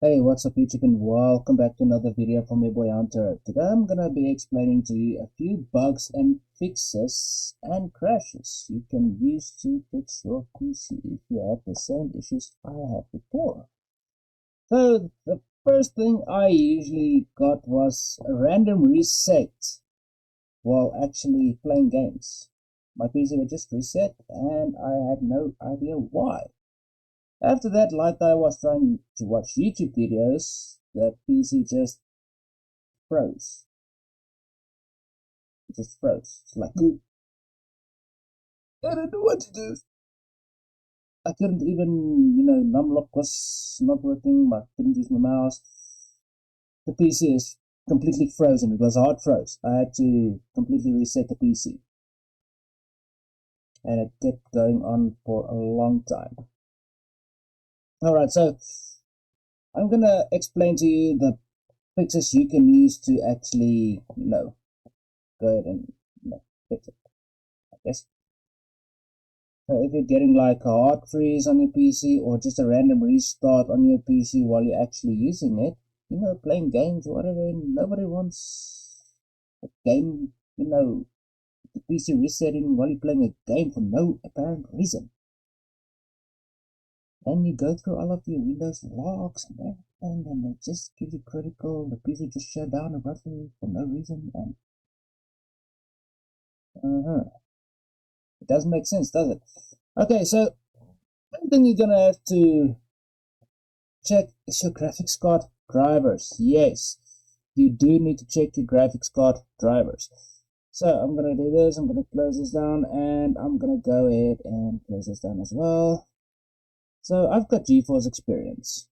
Hey, what's up YouTube and welcome back to another video from your boy Hunter. Today I'm gonna be explaining to you a few bugs and fixes and crashes you can use to fix your PC if you have the same issues I had before. So the first thing I usually got was a random reset while actually playing games. My PC would just reset and I had no idea why. After that, like I was trying to watch YouTube videos, the PC just froze. It just froze. It's like, I don't know what to do. I couldn't even, numlock was not working. I couldn't use my mouse. The PC is completely frozen. It was hard froze. I had to completely reset the PC. And it kept going on for a long time. Alright, so I'm gonna explain to you the fixes you can use to actually, go ahead and fix it, I guess. So if you're getting like a hard freeze on your PC or just a random restart on your PC while you're actually using it, playing games or whatever, nobody wants a game, the PC resetting while you're playing a game for no apparent reason. And you go through all of your Windows logs and everything, and it just gives you critical, the PC just shut down abruptly for no reason, and it doesn't make sense, does it? Okay, so one thing you're gonna have to check is your graphics card drivers. Yes, you do need to check your graphics card drivers. So I'm gonna do this, I'm gonna close this down, and I'm gonna go ahead and close this down as well. So I've got GeForce Experience.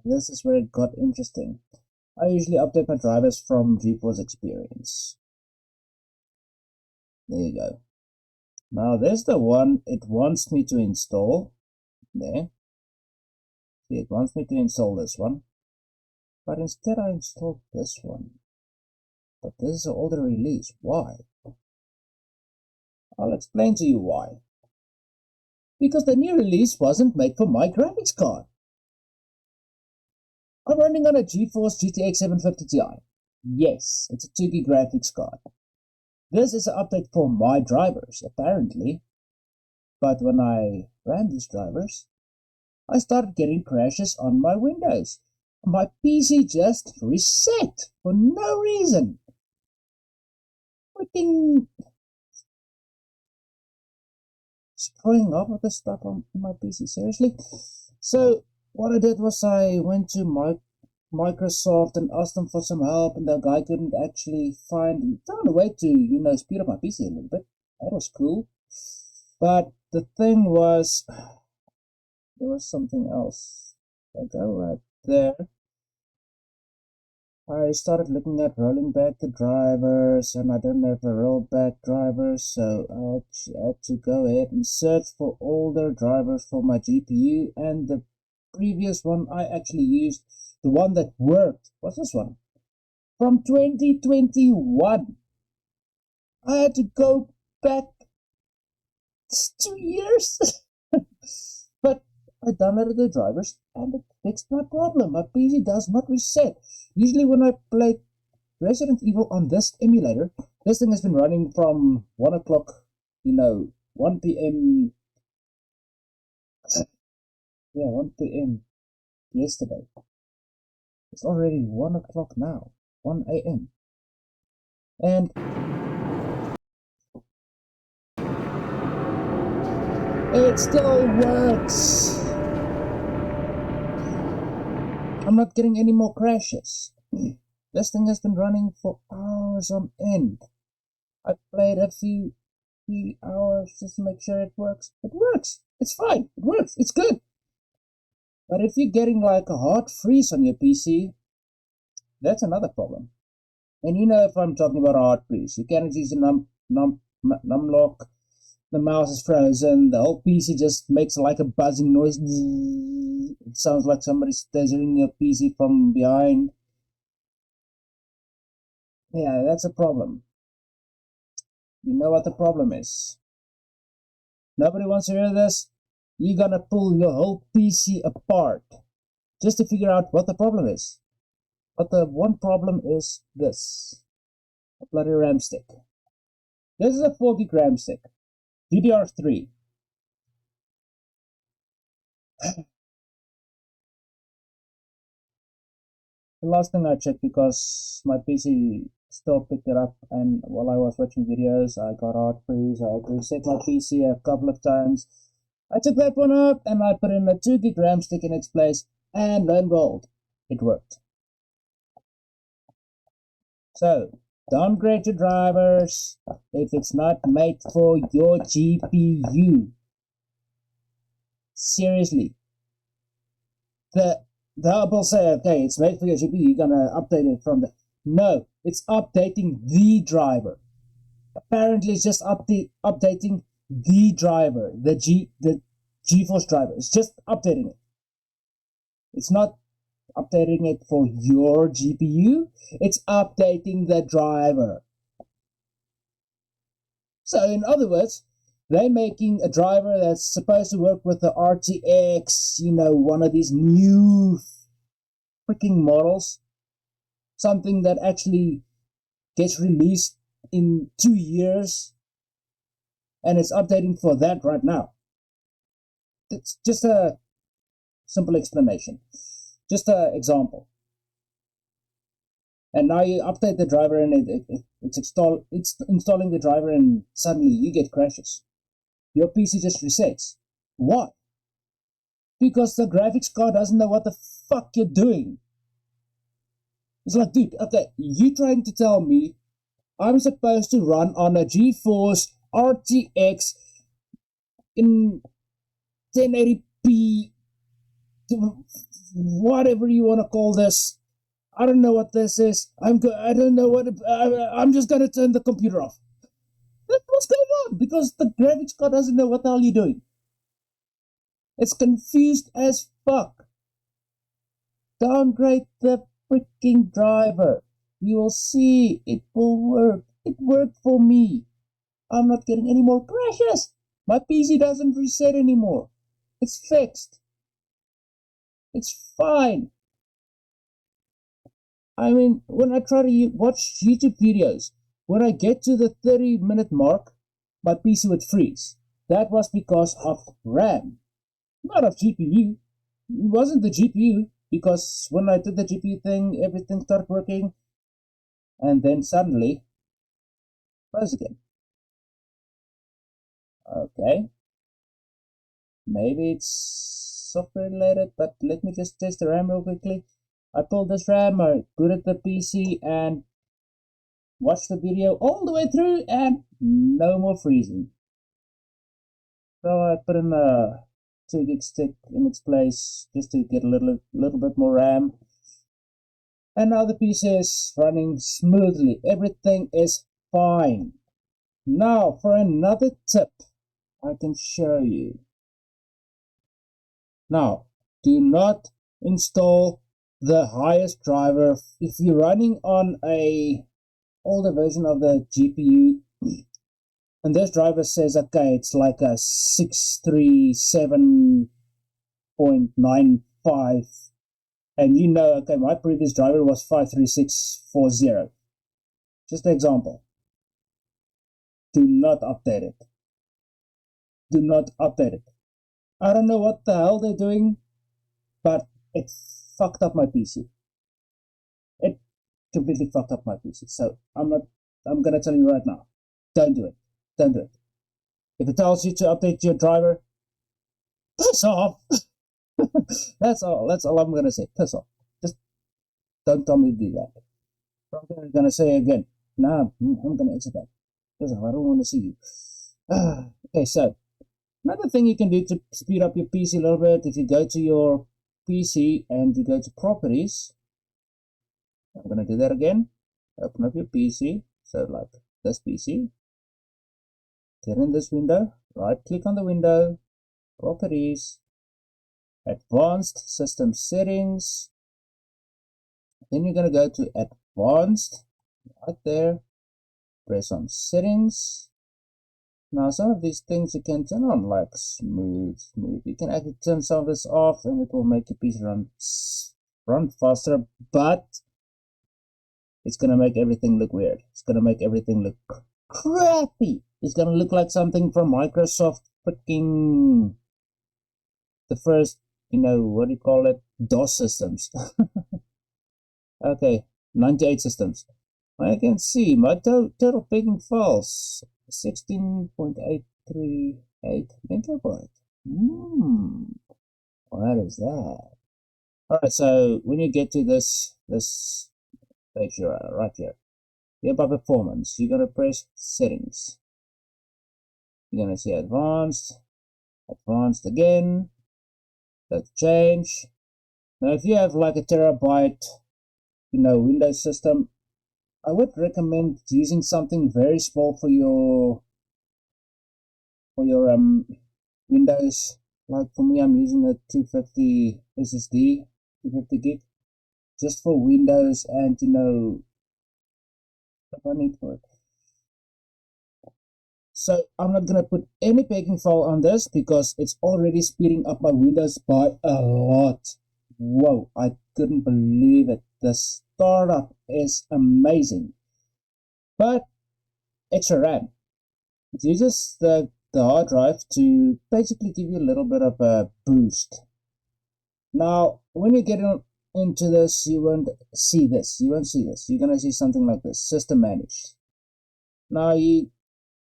This is where it got interesting. I usually update my drivers from GeForce Experience. There you go. Now there's the one it wants me to install. There. See, it wants me to install this one. But instead I installed this one. But this is an older release. Why? I'll explain to you why. Because the new release wasn't made for my graphics card. I'm running on a GeForce GTX 750 Ti. Yes, it's a 2GB graphics card. This is an update for my drivers, apparently. But when I ran these drivers, I started getting crashes on my Windows. My PC just reset for no reason. Freaking screwing up with the stuff on my PC, seriously. So what I did was I went to Microsoft and asked them for some help, and the guy couldn't actually found a way to speed up my PC a little bit. That was cool. But the thing was, there was something else. I go right there. I started looking at rolling back the drivers, and I don't have a rollback driver, so I had to go ahead and search for older drivers for my GPU, and the previous one I actually used, the one that worked, was this one from 2021. I had to go back 2 years, but I downloaded the drivers and it fixed my problem. My PC does not reset. Usually when I play Resident Evil on this emulator, this thing has been running from 1 o'clock, 1 p.m. Yeah, 1 p.m. yesterday. It's already 1 o'clock now, 1 a.m. And it still works. I'm not getting any more crashes. This thing has been running for hours on end. I played a few hours just to make sure it works. It works. It's fine. It works. It's good. But if you're getting like a hard freeze on your PC, that's another problem. And if I'm talking about a hard freeze, you cannot use the numlock. The mouse is frozen. The whole PC just makes like a buzzing noise. It sounds like somebody's steering your PC from behind. Yeah, that's a problem. You know what the problem is. Nobody wants to hear this, You're gonna pull your whole PC apart just to figure out what the problem is. But the one problem is this: a bloody RAM stick. This is a 4 gig RAM stick, DDR3. The last thing I checked, because my PC still picked it up, and while I was watching videos, I got hard freeze. I had to reset my PC a couple of times. I took that one out and I put in a 2 gig RAM stick in its place, and lo and behold, it worked. So, downgrade your drivers if it's not made for your GPU. Seriously. The Apple say, okay, it's made for your GPU, you're gonna update it from the... No, it's updating the driver. Apparently it's just updating the driver, the GeForce driver. It's just updating it. It's not updating it for your GPU, it's updating the driver. So in other words, they're making a driver that's supposed to work with the RTX, one of these new freaking models, something that actually gets released in 2 years, and it's updating for that right now. It's just a simple explanation, just an example. And now you update the driver, and it's installing the driver, and suddenly you get crashes. Your PC just resets. Why? Because the graphics card doesn't know what the fuck you're doing. It's like, dude, okay, you trying to tell me I'm supposed to run on a GeForce RTX in 1080p, whatever you want to call this. I don't know what this is. I don't know what. I'm just gonna turn the computer off. That's what's going on, because the graphics card doesn't know what the hell you're doing. It's confused as fuck. Downgrade the freaking driver. You will see it will work. It worked for me. I'm not getting any more crashes. My PC doesn't reset anymore. It's fixed. It's fine. I mean, when I try to watch YouTube videos, when I get to the 30-minute mark, my PC would freeze. That was because of RAM, not of GPU. It wasn't the GPU, because when I did the GPU thing, everything started working, and then suddenly, froze again. Okay. Maybe it's software related, but let me just test the RAM real quickly. I pulled this RAM, I booted the PC, and watched the video all the way through, and no more freezing. So I put in a 2 gig stick in its place just to get a little bit more RAM. And now the PC is running smoothly. Everything is fine. Now for another tip I can show you. Now, do not install the highest driver. If you're running on a older version of the GPU, and this driver says, okay, it's like a 637.95, and okay, my previous driver was 53640. Just an example. Do not update it. Do not update it. I don't know what the hell they're doing, but it fucked up my PC. It completely fucked up my PC. So I'm gonna tell you right now, don't do it. Don't do it. If it tells you to update your driver, piss off. That's all I'm gonna say. Piss off. Just don't tell me to do that. I'm gonna say again. Nah, I'm gonna exit that. Piss off. I don't want to see you. Okay, so another thing you can do to speed up your PC a little bit, if you go to your PC and you go to properties, I'm going to do that again. Open up your PC, so like this PC. Get in this window, right click on the window, properties, advanced system settings. Then you're going to go to advanced, right there, press on settings. Now some of these things you can turn on, like smooth. You can actually turn some of this off and it will make your PC run faster, but it's gonna make everything look weird. It's gonna make everything look crappy. It's gonna look like something from Microsoft freaking the first, what do you call it? DOS systems. Okay, 98 systems. I can see my total picking files 16.838 megabyte. What is that? Alright, so when you get to this page right here by performance, you're gonna press settings. You're gonna see advanced again. Let's change. Now if you have like a terabyte, Windows system, I would recommend using something very small for your Windows. Like for me, I'm using a 250 SSD, 250 gig, just for Windows, and what I need for it. So I'm not gonna put any packing file on this because it's already speeding up my Windows by a lot. Whoa, I couldn't believe it. The startup is amazing. But extra RAM. It uses the hard drive to basically give you a little bit of a boost. Now, when you get into this, you won't see this. You're gonna see something like this: system managed. Now, I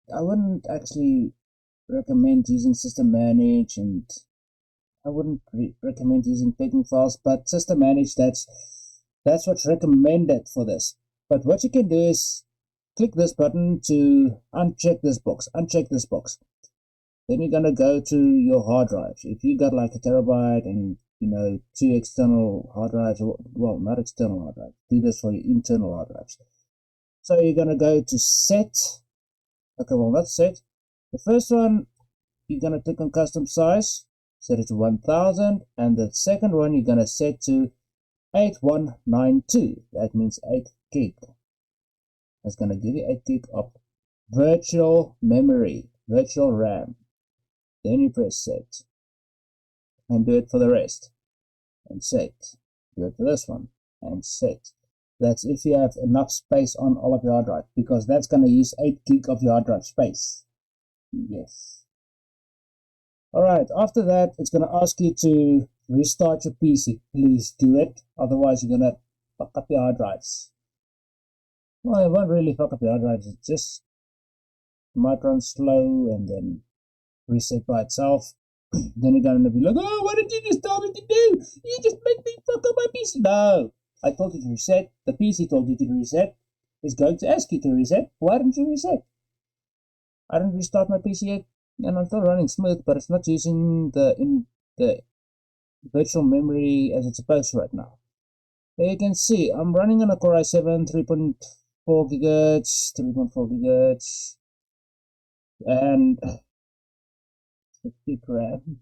wouldn't actually recommend using system manage, and I wouldn't recommend using picking files, but system manage, that's what's recommended for this. But what you can do is click this button to uncheck this box. Then you're gonna go to your hard drives. If you got like a terabyte and 2 external hard drives, well, not external hard drives, do this for your internal hard drives. So you're gonna go to set. Okay, well, that's set. The first one, you're gonna click on custom size, set it to 1000, and the second one you're gonna set to 8192. That means 8 gig. That's gonna give you 8 gig of virtual memory, virtual RAM. Then you press set and do it for the rest, and set. Do it for this one and set. That's if you have enough space on all of your hard drive, because that's going to use 8 gig of your hard drive space. Yes. Alright, after that, it's going to ask you to restart your PC. Please do it, otherwise you're going to fuck up your hard drives. Well, it won't really fuck up your hard drives, it just might run slow and then reset by itself. Then you're going to be like, oh, what did you just tell me to do? You just made me fuck up my PC. No, I told you to reset. The PC told you to reset. It's going to ask you to reset. Why didn't you reset? I didn't restart my PC yet, and I'm still running smooth, but it's not using the virtual memory as it's supposed to right now. There you can see I'm running on a Core i7 3.4 gigahertz, and 6 gig RAM.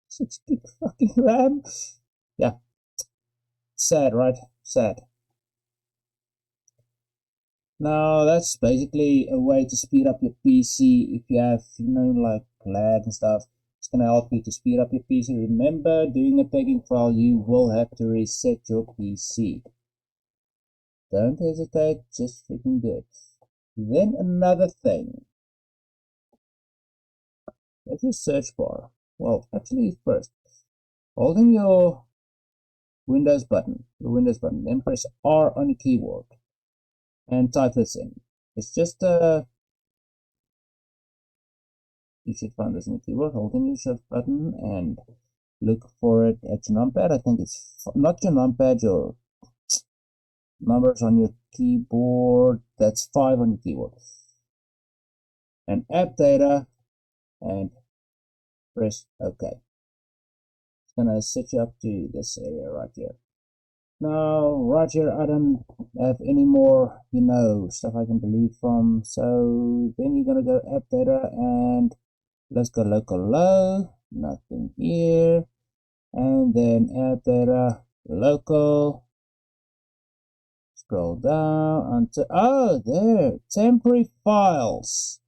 6 gig fucking RAM. Yeah. Sad, right? Sad. Now that's basically a way to speed up your PC if you have, like lag and stuff. It's gonna help you to speed up your PC. Remember, doing a pegging file, you will have to reset your PC. Don't hesitate, just freaking do it. Then another thing. If your search bar, well, actually first, holding your Windows button, then press R on your keyboard and type this in. It's just you should find this in your keyboard, holding your shift button and look for it at your numpad. I think it's not your numpad, your numbers on your keyboard. That's 5 on your keyboard. And app data, and press OK. It's gonna set you up to this area right here. Now, right here, I don't have any more, stuff I can delete from. So then you're gonna go app data and let's go local low, nothing here. And then app data, local. Scroll down until, oh, there, temporary files.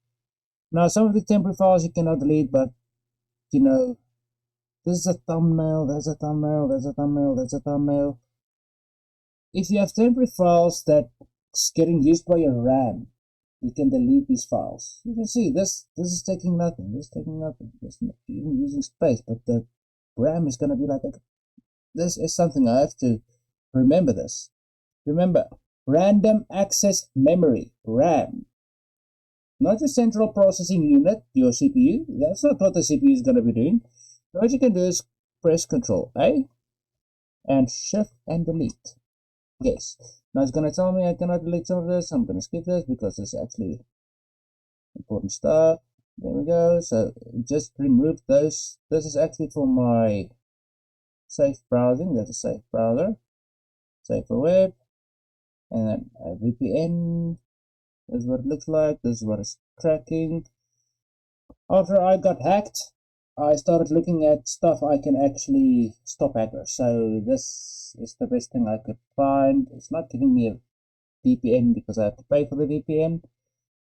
Now, some of the temporary files you cannot delete, but you know, this is a thumbnail, there's a thumbnail, there's a thumbnail, there's a thumbnail. If you have temporary files that's getting used by your RAM, you can delete these files. You can see this is taking nothing, this is taking nothing. It's not even using space, but the RAM is going to be like, this is something I have to remember this. Remember, random access memory, RAM. Not the central processing unit, your CPU. That's not what the CPU is going to be doing. So what you can do is press Control A and Shift and delete. Yes. Now it's going to tell me I cannot delete some of this. I'm going to skip this because it's actually important stuff. There we go. So just remove those. This is actually for my safe browsing. That's a safe browser. Safe for web. And then a VPN. This is what it looks like. This is what it's tracking. After I got hacked, I started looking at stuff I can actually stop hackers. So this is the best thing I could find. It's not giving me a VPN because I have to pay for the VPN,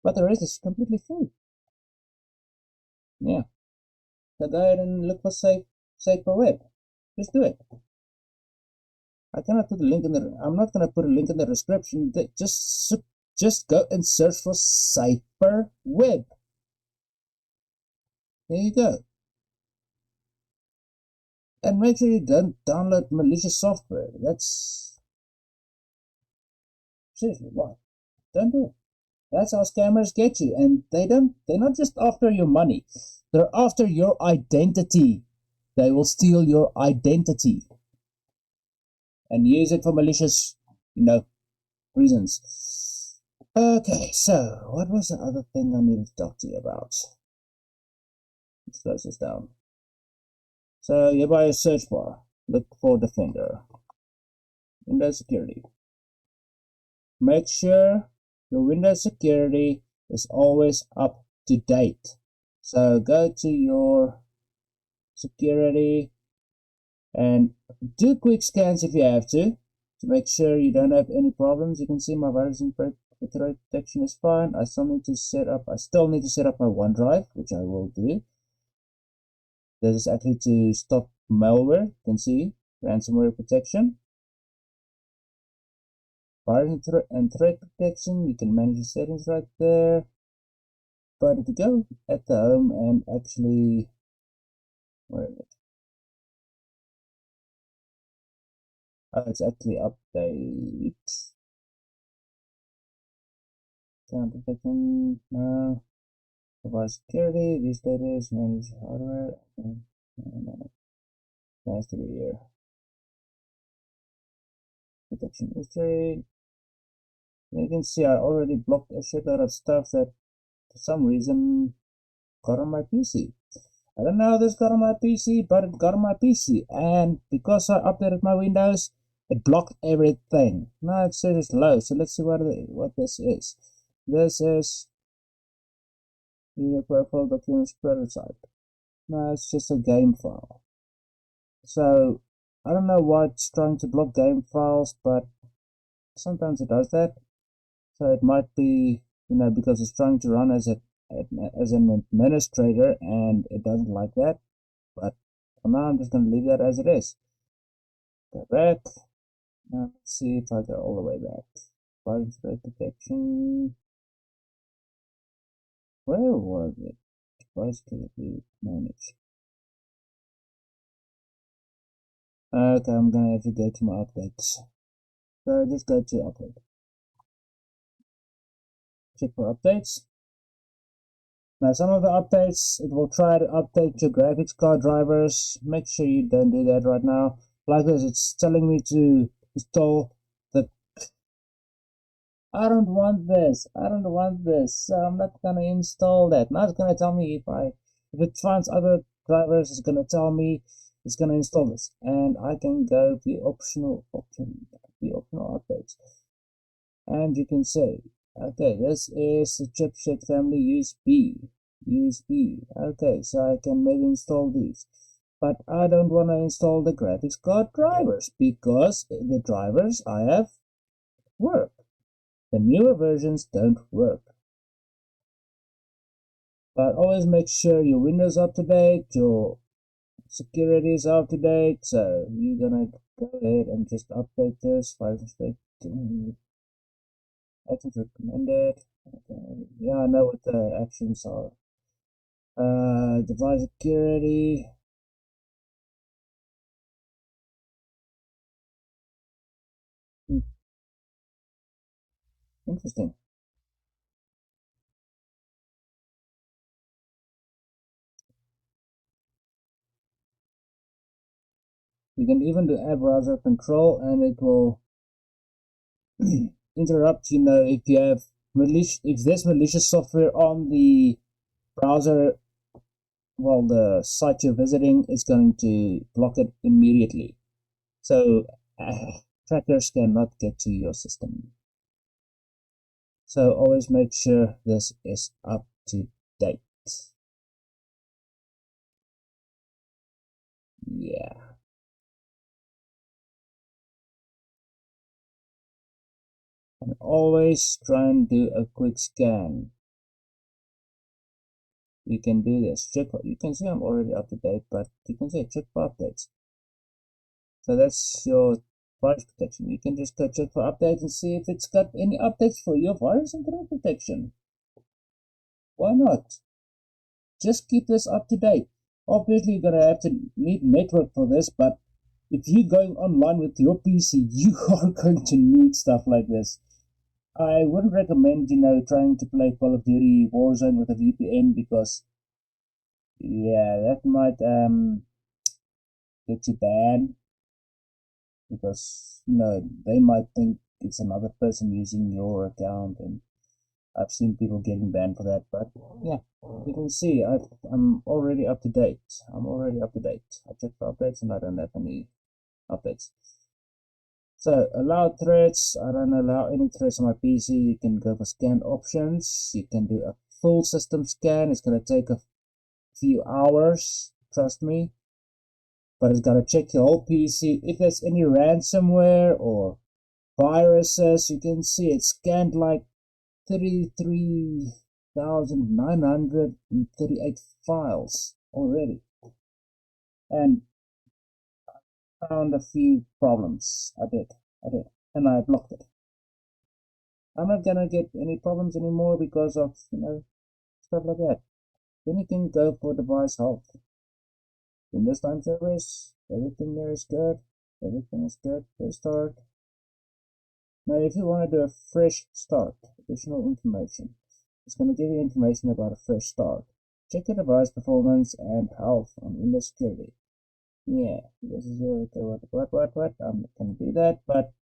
but the rest is completely free. Yeah. So go ahead and look for safer web. Just do it. I cannot put a link in the. I'm not gonna put a link in the description. Just go and search for safer web. There you go. And make sure you don't download malicious software. That's seriously why. Don't do it. That's how scammers get you. And they're not just after your money. They're after your identity. They will steal your identity and use it for malicious, reasons. Okay, so what was the other thing I needed to talk to you about? Let's close this down. So you buy a search bar, look for Defender, Windows Security. Make sure your Windows Security is always up to date. So go to your security and do quick scans if you have to make sure you don't have any problems. You can see my virus protection is fine. I still need to set up my OneDrive, which I will do. This is actually to stop malware. You can see ransomware protection, virus and threat protection. You can manage the settings right there. But if you go at the home and actually, where is it? Oh, it's actually update. Account protection. No. Provide security. These data is manage hardware. It has to be here. Protection history. You can see I already blocked a shit lot of stuff that for some reason got on my PC. I don't know how this got on my PC, but it got on my PC. And because I updated my Windows, it blocked everything. Now it says it's low, so let's see what this is. This is the profile documents prototype. No, it's just a game file. So I don't know why it's trying to block game files, but sometimes it does that. So it might be, because it's trying to run as an administrator and it doesn't like that. But for now, I'm just going to leave that as it is. Go back. Now let's see if I go all the way back. Virus threat protection. Where was it? Device security manage. Okay, I'm gonna have to go to my updates. So just go to update. Check for updates. Now some of the updates, it will try to update your graphics card drivers. Make sure you don't do that right now. Like this, it's telling me to install the... I don't want this, so I'm not gonna install that. Now it's gonna tell me if it finds other drivers, it's gonna tell me it's gonna install this. And I can go to optional updates. And you can say, okay, this is the chipset family USB. Okay, so I can maybe install these. But I don't want to install the graphics card drivers because the drivers I have work. The newer versions don't work. But always make sure your Windows up to date, your security is up to date. So you're gonna go ahead and just update this. Files inspected, actions recommended. Okay. Yeah, I know what the actions are. Device security. Interesting. You can even do app browser control, and it will interrupt. If you have if there's malicious software on the browser, well, the site you're visiting is going to block it immediately. So trackers cannot get to your system. So always make sure this is up to date. Yeah. And always try and do a quick scan. You can do this. You can see I'm already up to date, but you can see check for updates. So that's your virus protection. You can just go check for updates and see if it's got any updates for your virus and threat protection. Why not? Just keep this up to date. Obviously, you're gonna have to need network for this, but if you're going online with your PC, you are going to need stuff like this. I wouldn't recommend, trying to play Call of Duty Warzone with a VPN because, yeah, that might get you banned because, they might think it's another person using your account, and I've seen people getting banned for that. But yeah, you can see I'm already up to date. I checked for updates and I don't have any updates. So allow threads. I don't allow any threads on my PC. You can go for scan options. You can do a full system scan. It's gonna take a few hours, trust me. But it's gotta check your whole PC. If there's any ransomware or viruses, you can see it scanned like 33,938 files already. And found a few problems. I did. And I blocked it. I'm not gonna get any problems anymore because of, stuff like that. Then you can go for device health. Windows time service, everything there is good. Everything is good. Restart. Now if you want to do a fresh start, additional information, it's going to give you information about a fresh start. Check your device performance and health on Windows security. Yeah, this is your what. I'm not going to do that, but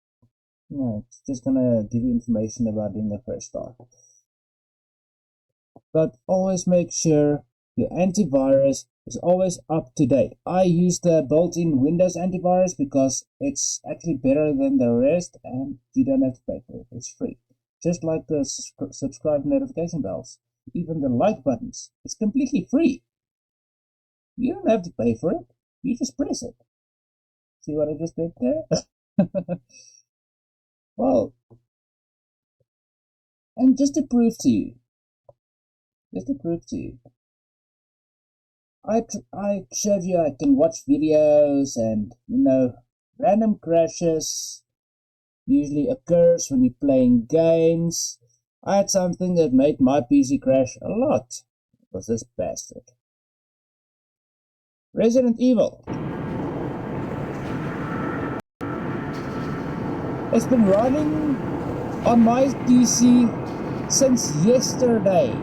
it's just going to give you information about doing a fresh start. But always make sure your antivirus is always up to date. I use the built-in Windows antivirus because it's actually better than the rest and you don't have to pay for it. It's free. Just like the subscribe notification bells. Even the like buttons. It's completely free. You don't have to pay for it. You just press it. See what I just did there? Well, and just to prove to you, I showed you I can watch videos and, random crashes usually occurs when you're playing games. I had something that made my PC crash a lot. It was this bastard. Resident Evil. It's been running on my PC since yesterday.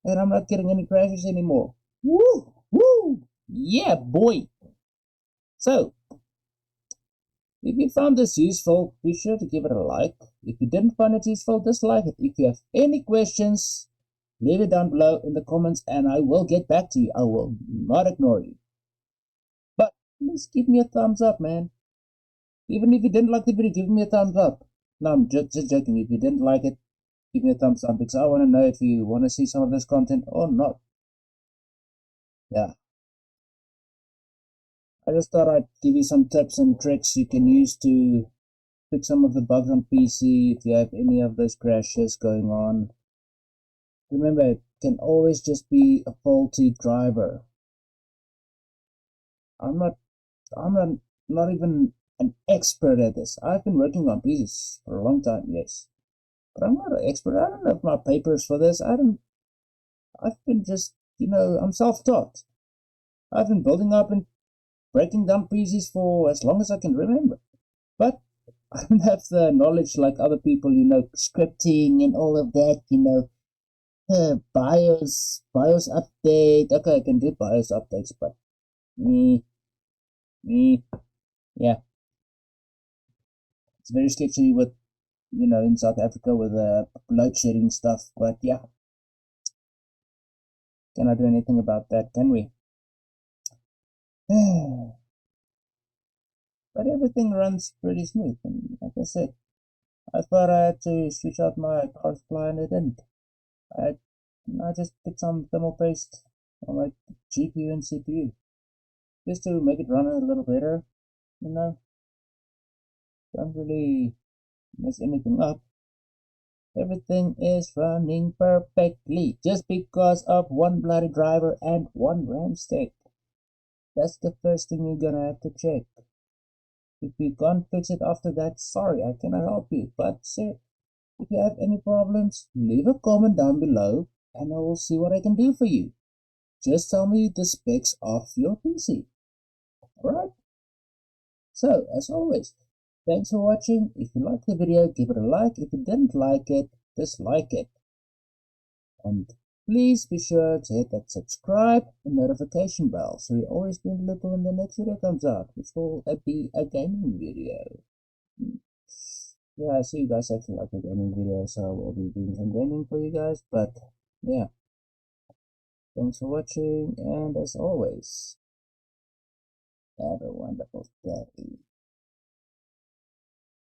And I'm not getting any crashes anymore. Woo! Yeah, boy! So, if you found this useful, be sure to give it a like. If you didn't find it useful, dislike it. If you have any questions, leave it down below in the comments and I will get back to you. I will not ignore you. But please give me a thumbs up, man. Even if you didn't like the video, give me a thumbs up. No, I'm just joking. If you didn't like it, give me a thumbs up because I want to know if you want to see some of this content or not. Yeah. I just thought I'd give you some tips and tricks you can use to fix some of the bugs on PC if you have any of those crashes going on. Remember, it can always just be a faulty driver. I'm not even an expert at this. I've been working on PCs for a long time, yes. But I'm not an expert. I don't have my papers for this. I've been just, I'm self-taught. I've been building up and breaking down PCs for as long as I can remember. But I don't have the knowledge like other people, scripting and all of that, BIOS update. Okay, I can do BIOS updates, but yeah, it's very sketchy with, in South Africa with load shedding stuff. But yeah, cannot do anything about that, can we? But everything runs pretty smooth, and like I said, I thought I had to switch out my power supply and it didn't. I just put some thermal paste on my GPU and CPU just to make it run a little better, Don't really mess anything up. Everything is running perfectly just because of one bloody driver and one RAM stick. That's the first thing you're gonna have to check. If you can't fix it after that, sorry, I cannot help you. But sir, if you have any problems, leave a comment down below and I will see what I can do for you. Just tell me the specs of your PC. Alright? So, as always, thanks for watching. If you liked the video, give it a like. If you didn't like it, dislike it. And please be sure to hit that subscribe and notification bell so you always be in the loop when the next video comes out, which will be a gaming video. Yeah, I see you guys actually like a gaming video, so I will be doing some gaming for you guys. But yeah, thanks for watching, and as always, have a wonderful day.